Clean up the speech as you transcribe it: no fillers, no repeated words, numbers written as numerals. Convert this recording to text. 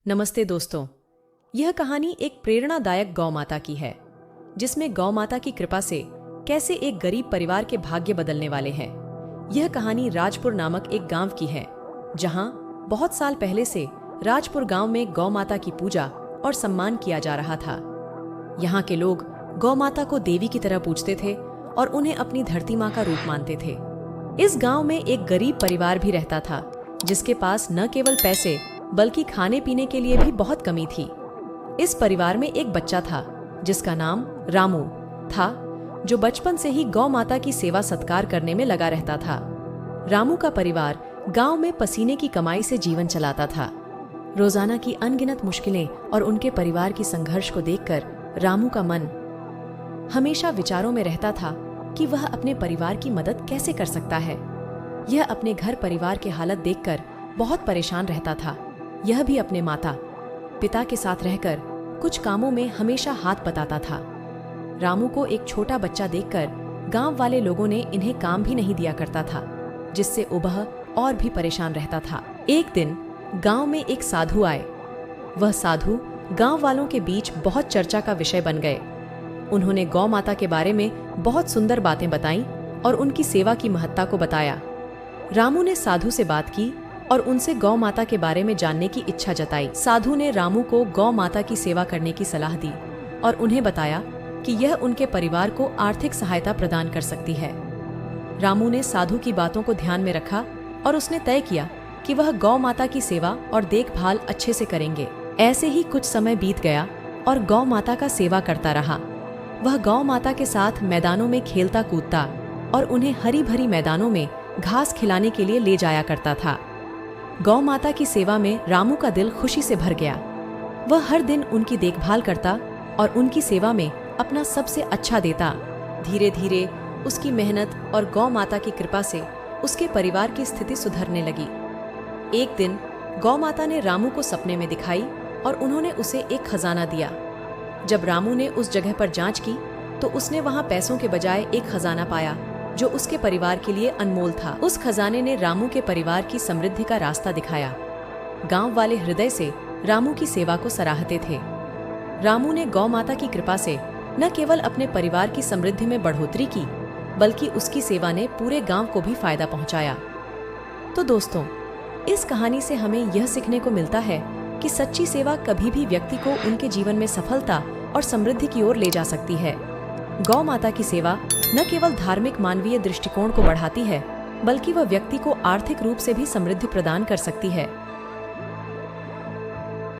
नमस्ते दोस्तों। यह कहानी एक प्रेरणादायक गौ माता की है, जिसमें गौ माता की कृपा से कैसे एक गरीब परिवार के भाग्य बदलने वाले हैं। यह कहानी राजपुर नामक एक गांव की है, जहां बहुत साल पहले से राजपुर गांव में गौ माता की पूजा और सम्मान किया जा रहा था। यहाँ के लोग गौ माता को देवी की तरह पूजते थे और उन्हें अपनी धरती माँ का रूप मानते थे। इस गांव में एक गरीब परिवार भी रहता था, जिसके पास न केवल पैसे बल्कि खाने पीने के लिए भी बहुत कमी थी। इस परिवार में एक बच्चा था जिसका नाम रामू था, जो बचपन से ही गौ माता की सेवा सत्कार करने में लगा रहता था। रामू का परिवार गांव में पसीने की कमाई से जीवन चलाता था। रोजाना की अनगिनत मुश्किलें और उनके परिवार की संघर्ष को देखकर रामू का मन हमेशा विचारों में रहता था कि वह अपने परिवार की मदद कैसे कर सकता है। यह अपने घर परिवार की हालत देखकर बहुत परेशान रहता था। यह भी अपने माता पिता के साथ रहकर कुछ कामों में हमेशा हाथ बटाता था। रामू को एक छोटा बच्चा देखकर गांव वाले लोगों ने इन्हें काम भी नहीं दिया करता था, जिससे वह और भी परेशान रहता था। एक दिन गांव में एक साधु आए। वह साधु गांव वालों के बीच बहुत चर्चा का विषय बन गए। उन्होंने गौ माता के बारे में बहुत सुंदर बातें बताईं और उनकी सेवा की महत्ता को बताया। रामू ने साधु से बात की और उनसे गौ माता के बारे में जानने की इच्छा जताई। साधु ने रामू को गौ माता की सेवा करने की सलाह दी और उन्हें बताया कि यह उनके परिवार को आर्थिक सहायता प्रदान कर सकती है। रामू ने साधु की बातों को ध्यान में रखा और उसने तय किया कि वह गौ माता की सेवा और देखभाल अच्छे से करेंगे। ऐसे ही कुछ समय बीत गया और गौ माता का सेवा करता रहा। वह गौ माता के साथ मैदानों में खेलता कूदता और उन्हें हरी भरी मैदानों में घास खिलाने के लिए ले जाया करता था। गौ माता की सेवा में रामू का दिल खुशी से भर गया। वह हर दिन उनकी देखभाल करता और उनकी सेवा में अपना सबसे अच्छा देता। धीरे धीरे उसकी मेहनत और गौ माता की कृपा से उसके परिवार की स्थिति सुधरने लगी। एक दिन गौ माता ने रामू को सपने में दिखाई और उन्होंने उसे एक खजाना दिया। जब रामू ने उस जगह पर जांच की तो उसने वहां पैसों के बजाय एक खजाना पाया, जो उसके परिवार के लिए अनमोल था। उस खजाने ने रामू के परिवार की समृद्धि का रास्ता दिखाया। गांव वाले हृदय से रामू की सेवा को सराहते थे। रामू ने गौ माता की कृपा से न केवल अपने परिवार की समृद्धि में बढ़ोतरी की, बल्कि उसकी सेवा ने पूरे गांव को भी फायदा पहुंचाया। तो दोस्तों, इस कहानी से हमें यह सीखने को मिलता है कि सच्ची सेवा कभी भी व्यक्ति को उनके जीवन में सफलता और समृद्धि की ओर ले जा सकती है। गौ माता की सेवा न केवल धार्मिक मानवीय दृष्टिकोण को बढ़ाती है, बल्कि वह व्यक्ति को आर्थिक रूप से भी समृद्धि प्रदान कर सकती है।